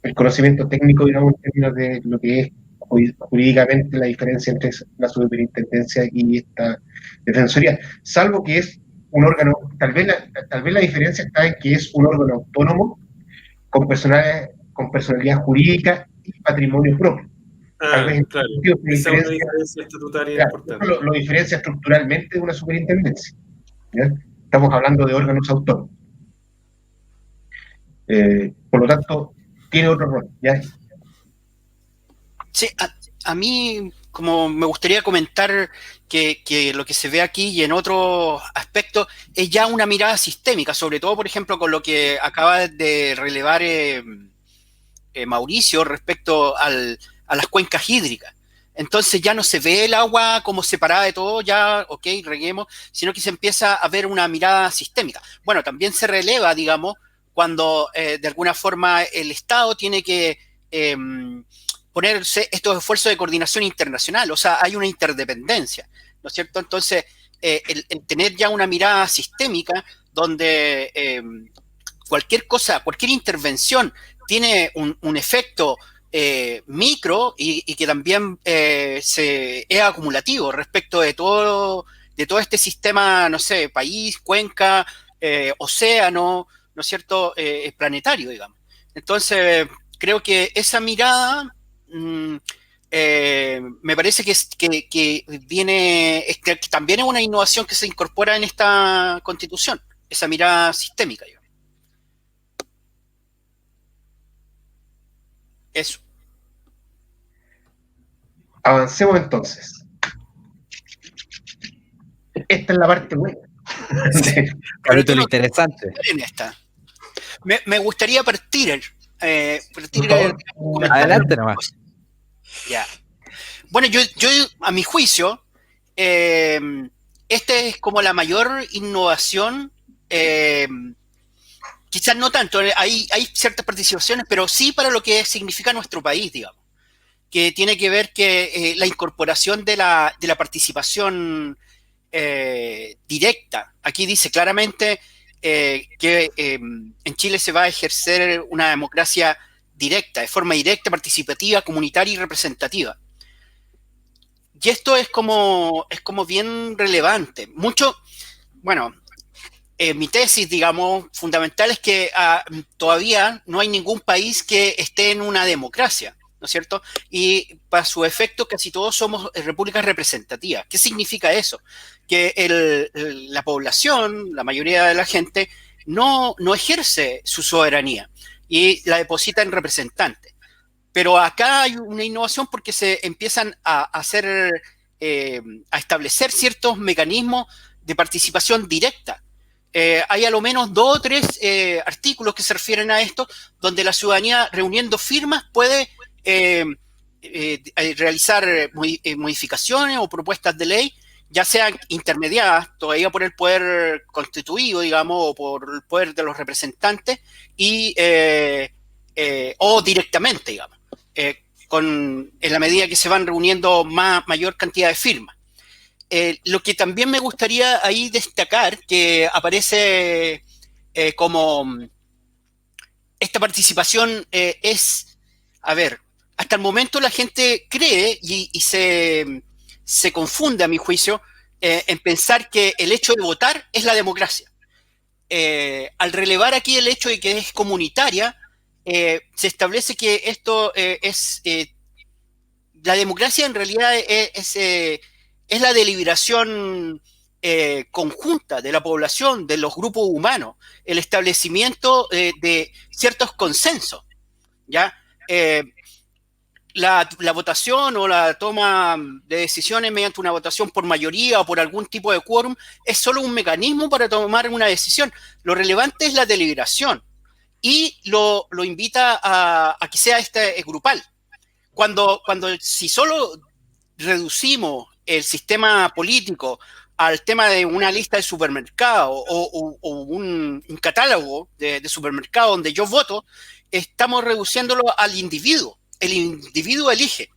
el conocimiento técnico, digamos, en términos de lo que es jurídicamente la diferencia entre la superintendencia y esta defensoría, salvo que es un órgano, tal vez la diferencia está en que es un órgano autónomo con personalidad jurídica y patrimonio propio. Tal vez claro. Esa es una diferencia estatutaria importante. Lo diferencia estructuralmente de una superintendencia. ¿Ya? Estamos hablando de órganos autónomos. Por lo tanto, tiene otro rol. ¿Ya? Sí, a mí, como me gustaría comentar que lo que se ve aquí y en otros aspectos es ya una mirada sistémica, sobre todo, por ejemplo, con lo que acaba de relevar Mauricio respecto a las cuencas hídricas. Entonces ya no se ve el agua como separada de todo, ya, ok, reguemos, sino que se empieza a ver una mirada sistémica. Bueno, también se releva, digamos, cuando de alguna forma el Estado tiene que ponerse estos esfuerzos de coordinación internacional, o sea, hay una interdependencia, ¿no es cierto? Entonces, el tener ya una mirada sistémica donde cualquier cosa, cualquier intervención tiene un efecto micro y que también es acumulativo respecto de todo este sistema, no sé, país, cuenca, océano, ¿no es cierto?, planetario, digamos. Entonces, creo que esa mirada me parece que viene, que también es una innovación que se incorpora en esta Constitución, esa mirada sistémica, digamos. Eso. Avancemos entonces. Esta es la parte buena. Sí, capítulo interesante. En esta. Me gustaría partir Adelante nomás. Ya. Bueno, yo a mi juicio, esta es como la mayor innovación, quizás no tanto, hay ciertas participaciones, pero sí para lo que significa nuestro país, digamos, que tiene que ver que la incorporación de la participación directa. Aquí dice claramente que en Chile se va a ejercer una democracia directa, de forma directa, participativa, comunitaria y representativa. Y esto es como bien relevante. Bueno, mi tesis, digamos, fundamental es que todavía no hay ningún país que esté en una democracia, ¿no es cierto? Y para su efecto casi todos somos repúblicas representativas. ¿Qué significa eso? Que la población, la mayoría de la gente, no ejerce su soberanía y la deposita en representantes. Pero acá hay una innovación porque se empiezan a establecer ciertos mecanismos de participación directa. Hay a lo menos 2 o 3 artículos que se refieren a esto, donde la ciudadanía reuniendo firmas puede realizar modificaciones o propuestas de ley, ya sean intermediadas todavía por el poder constituido, digamos, o por el poder de los representantes, o directamente, digamos, en la medida que se van reuniendo mayor cantidad de firmas. Lo que también me gustaría ahí destacar, que aparece como esta participación hasta el momento la gente cree y se confunde, a mi juicio, en pensar que el hecho de votar es la democracia. Al relevar aquí el hecho de que es comunitaria, se establece que esto la democracia en realidad es la deliberación conjunta de la población, de los grupos humanos, el establecimiento de ciertos consensos, ¿ya? La votación o la toma de decisiones mediante una votación por mayoría o por algún tipo de quórum es solo un mecanismo para tomar una decisión. Lo relevante es la deliberación y lo invita a que sea grupal. Si solo reducimos el sistema político al tema de una lista de supermercado o un catálogo de supermercado donde yo voto, estamos reduciéndolo al individuo. El individuo elige.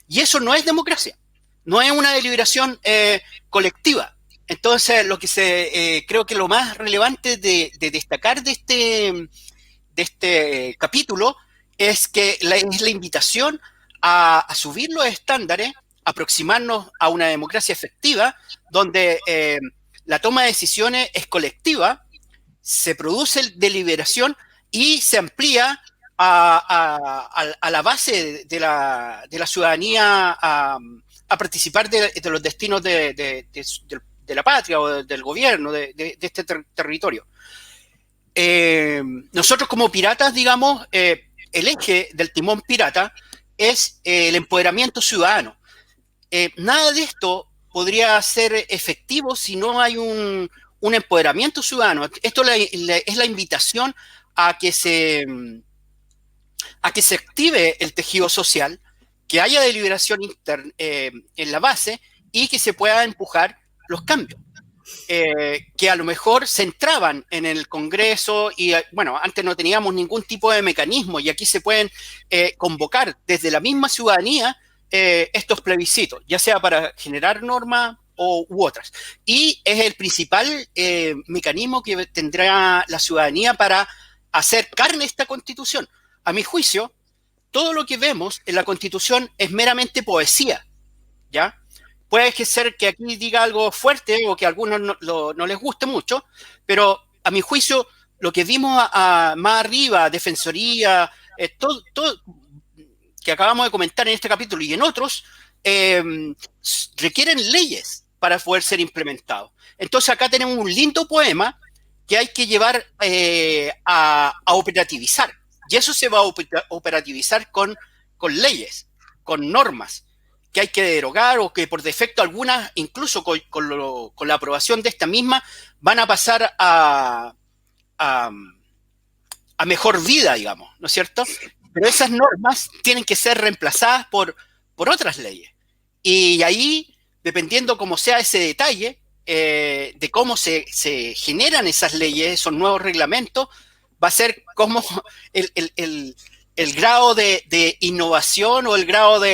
Y eso no es democracia. No es una deliberación colectiva. Entonces, creo que lo más relevante de destacar de este capítulo es que es la invitación a subir los estándares, aproximarnos a una democracia efectiva, donde la toma de decisiones es colectiva, se produce deliberación y se amplía a la base de la ciudadanía a participar de los destinos de la patria o del gobierno de este territorio. Nosotros como piratas, digamos, el eje del timón pirata es el empoderamiento ciudadano. Nada de esto podría ser efectivo si no hay un empoderamiento ciudadano. Esto es la invitación a que se active el tejido social, que haya deliberación interna en la base y que se pueda empujar los cambios. Que a lo mejor se entraban en el Congreso y, bueno, antes no teníamos ningún tipo de mecanismo y aquí se pueden convocar desde la misma ciudadanía estos plebiscitos, ya sea para generar normas u otras. Y es el principal mecanismo que tendrá la ciudadanía para hacer carne esta Constitución. A mi juicio, todo lo que vemos en la Constitución es meramente poesía, ¿ya? Puede ser que aquí diga algo fuerte o que a algunos no les guste mucho, pero a mi juicio lo que vimos más arriba, Defensoría, todo que acabamos de comentar en este capítulo y en otros, requieren leyes para poder ser implementados. Entonces acá tenemos un lindo poema que hay que llevar a operativizar. Y eso se va a operativizar con leyes, con normas que hay que derogar o que por defecto algunas, incluso con la aprobación de esta misma, van a pasar a mejor vida, digamos, ¿no es cierto? Pero esas normas tienen que ser reemplazadas por otras leyes. Y ahí, dependiendo cómo sea ese detalle, de cómo se generan esas leyes, esos nuevos reglamentos, va a ser cómo el grado de innovación o el grado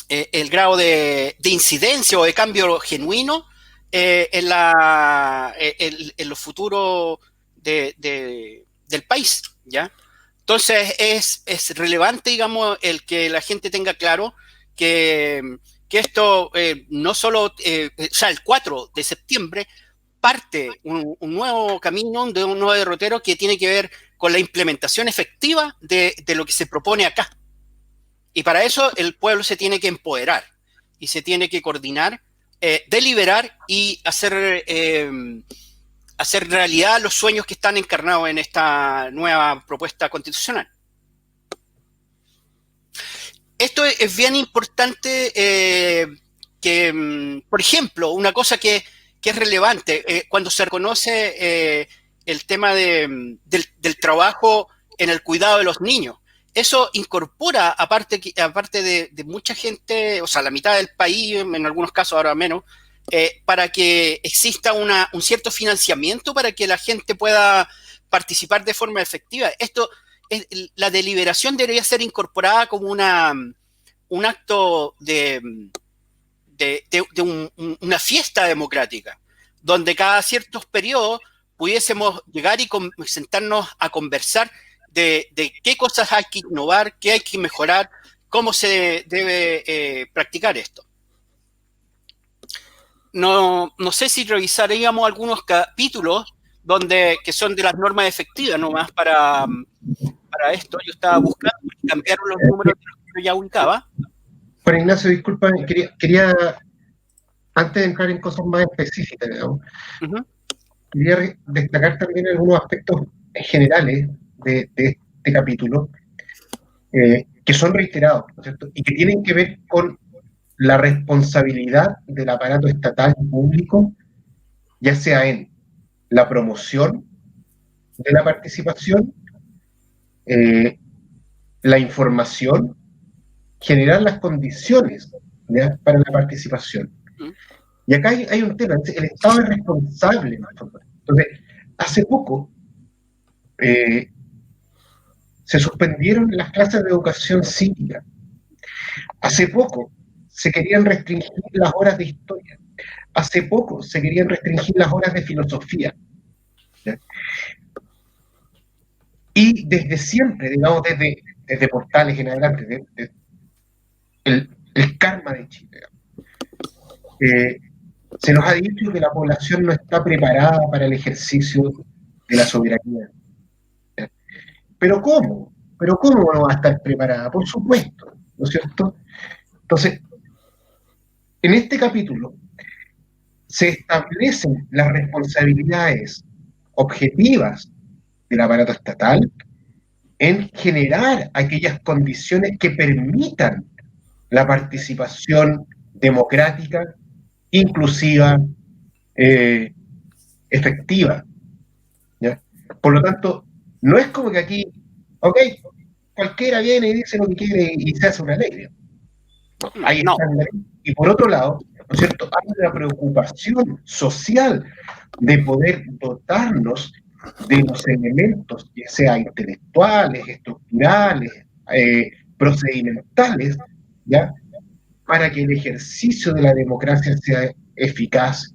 el grado de incidencia o de cambio genuino en los futuros del país, ¿ya? Entonces es relevante, digamos, el que la gente tenga claro que esto no solo, o sea, el 4 de septiembre parte un nuevo camino, de un nuevo derrotero que tiene que ver con la implementación efectiva de lo que se propone acá. Y para eso el pueblo se tiene que empoderar y se tiene que coordinar, deliberar y hacer realidad los sueños que están encarnados en esta nueva propuesta constitucional. Esto es bien importante que, por ejemplo, una cosa que es relevante, cuando se reconoce el tema del trabajo en el cuidado de los niños. Eso incorpora, aparte de mucha gente, o sea, la mitad del país, en algunos casos ahora menos, para que exista un cierto financiamiento para que la gente pueda participar de forma efectiva. La deliberación debería ser incorporada como un acto de una fiesta democrática, donde cada ciertos periodos pudiésemos llegar y sentarnos a conversar de qué cosas hay que innovar, qué hay que mejorar, cómo se debe practicar esto. No sé si revisaríamos algunos capítulos que son de las normas efectivas nomás para esto. Yo estaba buscando y cambiaron los números de los que yo ya ubicaba. Juan Ignacio, disculpa, quería antes de entrar en cosas más específicas, digamos, quería destacar también algunos aspectos generales de este capítulo que son reiterados, ¿no es cierto? Y que tienen que ver con la responsabilidad del aparato estatal y público, ya sea en la promoción de la participación, la información, generar las condiciones, ¿ya?, para la participación. Y acá hay un tema, el Estado es responsable. Entonces, hace poco se suspendieron las clases de educación cívica. Hace poco se querían restringir las horas de historia. Hace poco se querían restringir las horas de filosofía. ¿Ya? Y desde siempre, digamos, desde Portales en adelante, el karma de Chile, se nos ha dicho que la población no está preparada para el ejercicio de la soberanía. ¿Ya? ¿Pero cómo? ¿Pero cómo no va a estar preparada? Por supuesto, ¿no es cierto? Entonces, en este capítulo se establecen las responsabilidades objetivas del aparato estatal en generar aquellas condiciones que permitan la participación democrática, inclusiva, efectiva. ¿Ya? Por lo tanto, no es como que aquí, ok, cualquiera viene y dice lo que quiere y se hace una ley. No, hay estándares. Y por otro lado, ¿no es cierto?, hay una preocupación social de poder dotarnos de los elementos, ya sea intelectuales, estructurales, procedimentales, ¿ya?, para que el ejercicio de la democracia sea eficaz.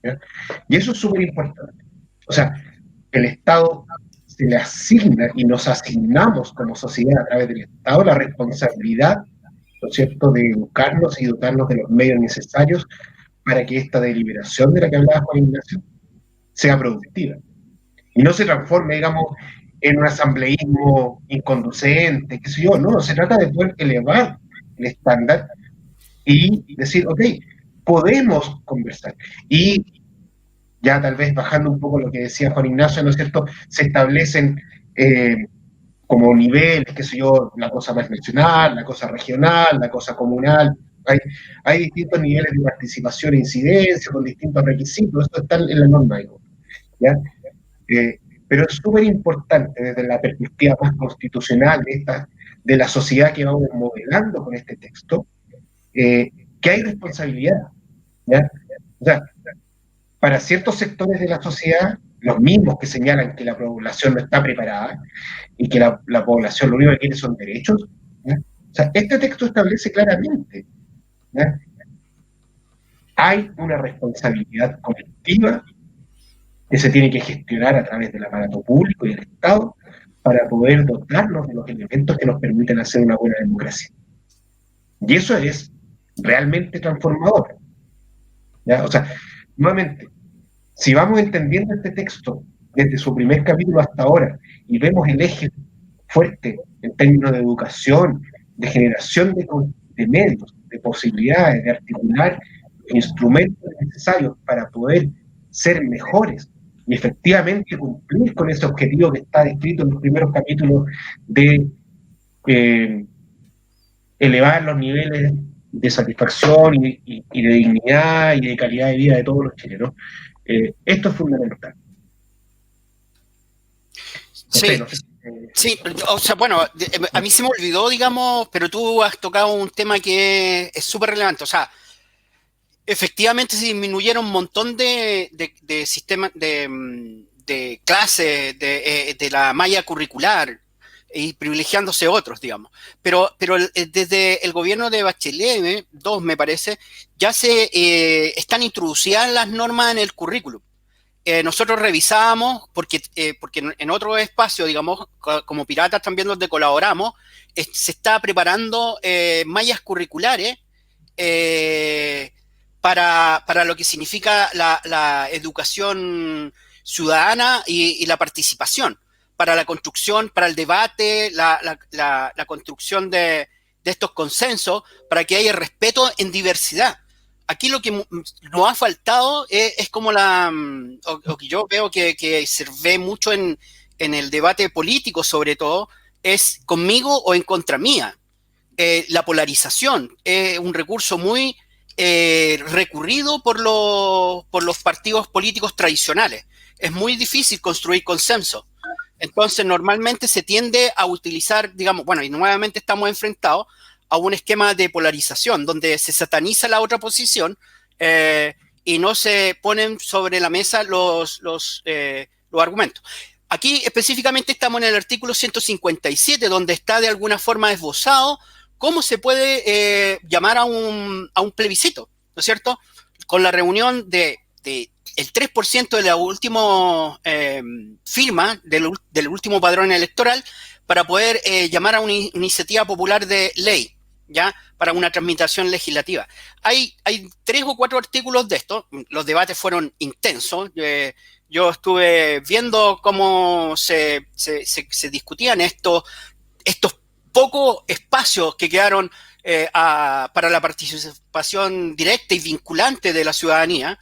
¿Ya? Y eso es súper importante. O sea, el Estado se le asigna y nos asignamos como sociedad a través del Estado la responsabilidad, ¿no es cierto?, de educarnos y dotarnos de los medios necesarios para que esta deliberación de la que hablaba Juan Ignacio sea productiva. Y no se transforme, digamos, en un asambleísmo inconducente, qué sé yo. No, se trata de poder elevar el estándar y decir, ok, podemos conversar. Y ya tal vez bajando un poco lo que decía Juan Ignacio, ¿no es cierto?, se establecen como niveles, qué sé yo, la cosa más nacional, la cosa regional, la cosa comunal. Hay distintos niveles de participación e incidencia con distintos requisitos, eso está en la norma, ¿ya? Pero es súper importante desde la perspectiva más constitucional de la sociedad que vamos modelando con este texto, que hay responsabilidad, ¿ya? O sea, para ciertos sectores de la sociedad los mismos que señalan que la población no está preparada y que la población lo único que quiere son derechos. ¿Ya? O sea, este texto establece claramente, ¿ya? Hay una responsabilidad colectiva que se tiene que gestionar a través del aparato público y del Estado para poder dotarnos de los elementos que nos permiten hacer una buena democracia. Y eso es realmente transformador. ¿Ya? O sea, nuevamente, si vamos entendiendo este texto desde su primer capítulo hasta ahora y vemos el eje fuerte en términos de educación, de generación de medios, de posibilidades, de articular instrumentos necesarios para poder ser mejores y efectivamente cumplir con ese objetivo que está descrito en los primeros capítulos de elevar los niveles de satisfacción y de dignidad y de calidad de vida de todos los chilenos. Esto es fundamental. Sí, sí, o sea, bueno, a mí se me olvidó, digamos, pero tú has tocado un tema que es súper relevante. O sea, efectivamente se disminuyeron un montón de sistemas, de clases, de la malla curricular y privilegiándose otros, digamos. Pero desde el gobierno de Bachelet, me parece, ya se están introducidas las normas en el currículum. Nosotros revisábamos, porque en otro espacio, digamos, como piratas también donde colaboramos, se está preparando mallas curriculares para lo que significa la educación ciudadana y la participación, para la construcción, para el debate, la construcción de estos consensos, para que haya respeto en diversidad. Aquí lo que nos ha faltado es como o que yo veo que se ve mucho en el debate político, sobre todo, es conmigo o en contra mía. La polarización es un recurso muy recurrido por los partidos políticos tradicionales. Es muy difícil construir consenso. Entonces, normalmente se tiende a utilizar, digamos, bueno, y nuevamente estamos enfrentados a un esquema de polarización donde se sataniza la otra posición y no se ponen sobre la mesa los argumentos. Aquí específicamente estamos en el artículo 157, donde está de alguna forma esbozado cómo se puede llamar a un plebiscito, ¿no es cierto? Con la reunión del 3% de la última firma del último padrón electoral para poder llamar a una iniciativa popular de ley, ¿ya? Para una tramitación legislativa. Hay 3 o 4 artículos de esto. Los debates fueron intensos. Yo estuve viendo cómo se discutían estos pocos espacios que quedaron para la participación directa y vinculante de la ciudadanía,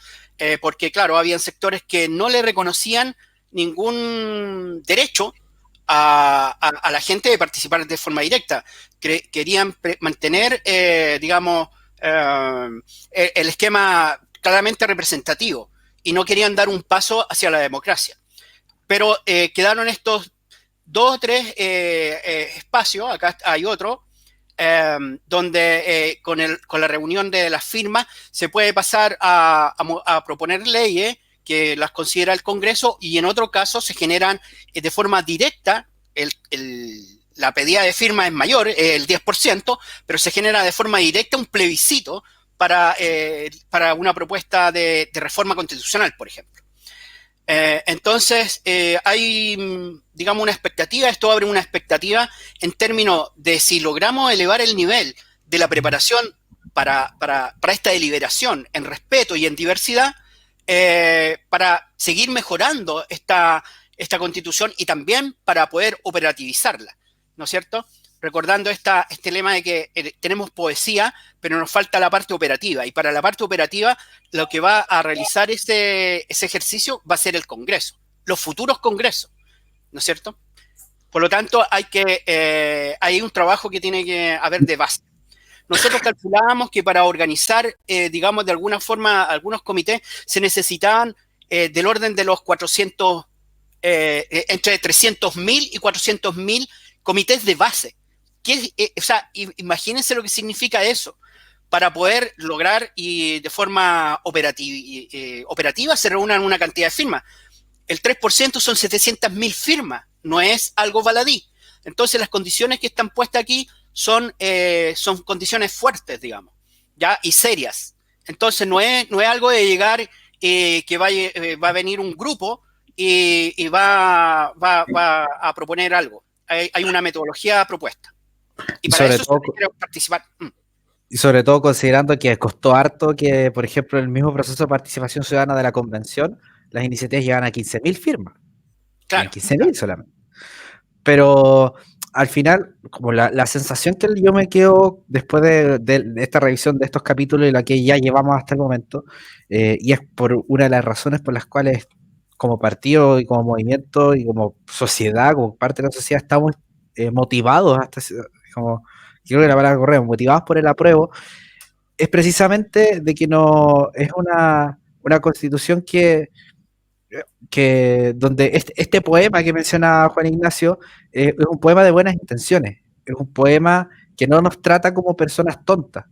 porque, claro, habían sectores que no le reconocían ningún derecho a la gente de participar de forma directa. Querían mantener, digamos, el esquema claramente representativo y no querían dar un paso hacia la democracia. Pero quedaron estos 2 o 3 espacios, acá hay otro, donde con la reunión de las firmas se puede pasar a proponer leyes que las considera el Congreso y en otro caso se generan de forma directa, la pedida de firma es mayor, el 10%, pero se genera de forma directa un plebiscito para una propuesta de reforma constitucional, por ejemplo. Entonces, hay, digamos, una expectativa, esto abre una expectativa en términos de si logramos elevar el nivel de la preparación para esta deliberación en respeto y en diversidad, para seguir mejorando esta constitución y también para poder operativizarla, ¿no es cierto? Recordando este lema de que tenemos poesía, pero nos falta la parte operativa. Y para la parte operativa, lo que va a realizar ese ejercicio va a ser el Congreso, los futuros Congresos, ¿no es cierto? Por lo tanto, hay un trabajo que tiene que haber de base. Nosotros calculábamos que para organizar, digamos, de alguna forma, algunos comités, se necesitaban del orden de los 400, entre 300.000 y 400.000 comités de base. O sea, imagínense lo que significa eso. Para poder lograr y de forma operativa se reúnan una cantidad de firmas. El 3% son 700.000 firmas, no es algo baladí. Entonces las condiciones que están puestas aquí son condiciones fuertes, digamos, ¿ya? Y serias. Entonces no es algo de llegar que va a venir un grupo y va a proponer algo. Hay una metodología propuesta. Y para eso se quiere participar. Y sobre todo considerando que costó harto que, por ejemplo, en el mismo proceso de participación ciudadana de la convención, las iniciativas llegan a 15.000 firmas. Claro. 15.000 solamente. Pero al final, como la sensación que yo me quedo después de esta revisión de estos capítulos y la que ya llevamos hasta el momento, y es por una de las razones por las cuales como partido y como movimiento y como sociedad, como parte de la sociedad, estamos motivados, hasta como creo que la palabra correcta, motivados por el apruebo, es precisamente de que no es una constitución que donde este poema que menciona Juan Ignacio es un poema de buenas intenciones, es un poema que no nos trata como personas tontas,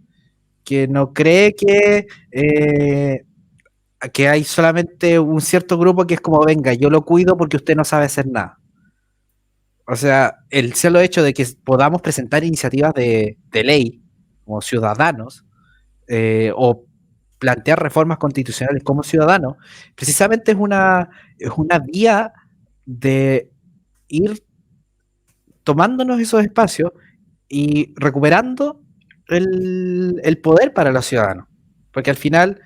que no cree que hay solamente un cierto grupo que es como, venga, yo lo cuido porque usted no sabe hacer nada. O sea, el solo hecho de que podamos presentar iniciativas de ley como ciudadanos o plantear reformas constitucionales como ciudadanos, precisamente es una vía de ir tomándonos esos espacios y recuperando el poder para los ciudadanos. Porque al final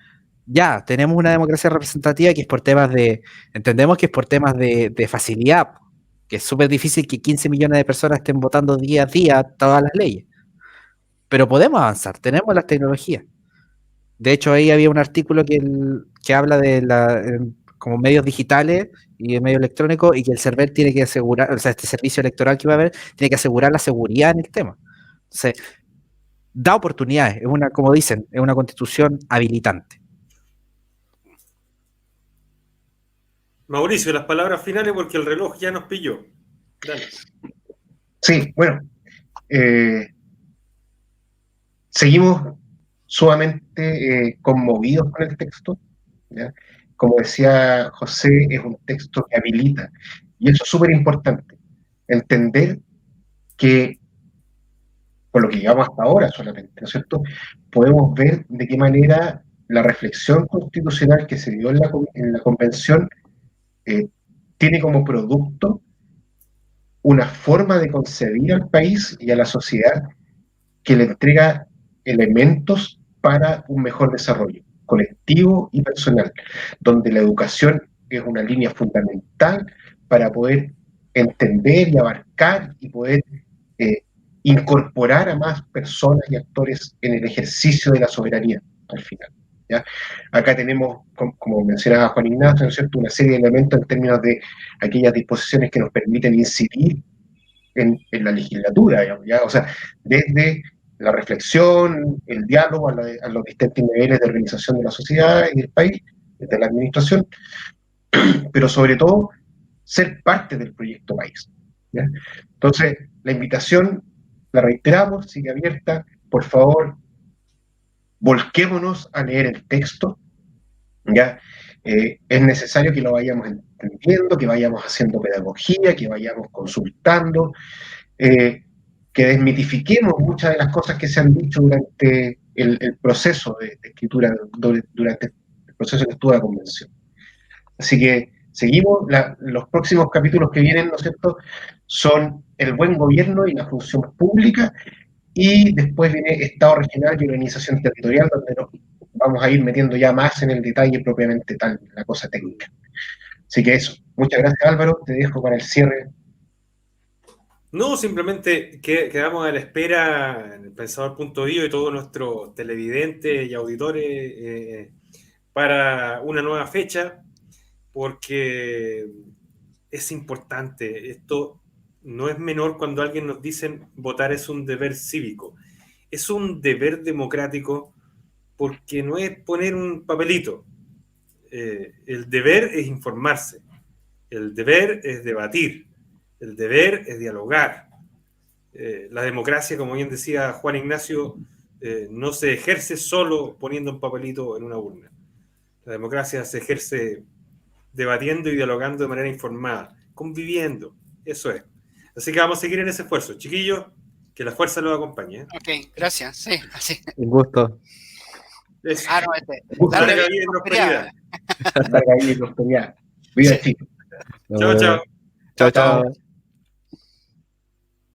ya tenemos una democracia representativa que es por temas entendemos que es por temas de facilidad, que es súper difícil que 15 millones de personas estén votando día a día todas las leyes. Pero podemos avanzar, tenemos las tecnologías. De hecho, ahí había un artículo que habla de como medios digitales y medios electrónicos, y que el server tiene que asegurar, o sea, este servicio electoral que va a haber, tiene que asegurar la seguridad en el tema. Entonces, da oportunidades, como dicen, es una constitución habilitante. Mauricio, las palabras finales porque el reloj ya nos pilló. Dale. Sí, bueno, seguimos sumamente conmovidos con el texto, ¿ya? Como decía José, es un texto que habilita, y eso es súper importante, entender que, por lo que llevamos hasta ahora solamente, ¿no es cierto?, podemos ver de qué manera la reflexión constitucional que se dio en la convención tiene como producto una forma de concebir al país y a la sociedad que le entrega elementos para un mejor desarrollo colectivo y personal, donde la educación es una línea fundamental para poder entender y abarcar y poder incorporar a más personas y actores en el ejercicio de la soberanía al final, ¿ya? Acá tenemos, como mencionaba Juan Ignacio, ¿no es cierto?, una serie de elementos en términos de aquellas disposiciones que nos permiten incidir en la legislatura, ¿ya? O sea, desde la reflexión, el diálogo a los distintos niveles de organización de la sociedad y del país, desde la administración, pero sobre todo ser parte del proyecto país, ¿ya? Entonces, la invitación, la reiteramos, sigue abierta, por favor, volquémonos a leer el texto, ¿ya? Es necesario que lo vayamos entendiendo, que vayamos haciendo pedagogía, que vayamos consultando, que desmitifiquemos muchas de las cosas que se han dicho durante el proceso de escritura, durante el proceso de lectura de la convención. Así que seguimos, los próximos capítulos que vienen, ¿no es cierto?, son el buen gobierno y la función pública, y después viene Estado regional y organización territorial, donde nos vamos a ir metiendo ya más en el detalle propiamente tal, la cosa técnica. Así que eso, muchas gracias Álvaro, te dejo para el cierre. No, simplemente quedamos a la espera en el Pensador.io y todos nuestros televidentes y auditores para una nueva fecha, porque es importante. Esto no es menor cuando alguien nos dice votar es un deber cívico. Es un deber democrático porque no es poner un papelito. El deber es informarse. El deber es debatir. El deber es dialogar. La democracia, como bien decía Juan Ignacio, no se ejerce solo poniendo un papelito en una urna. La democracia se ejerce debatiendo y dialogando de manera informada, conviviendo. Eso es. Así que vamos a seguir en ese esfuerzo. Chiquillos, que la fuerza los acompañe. Ok, gracias. Sí, así. Un gusto. Eso. Darle Larga vida y prosperidad. Larga vida y prosperidad. Vida, Sí. chicos. Chao, chao. Chao, chao.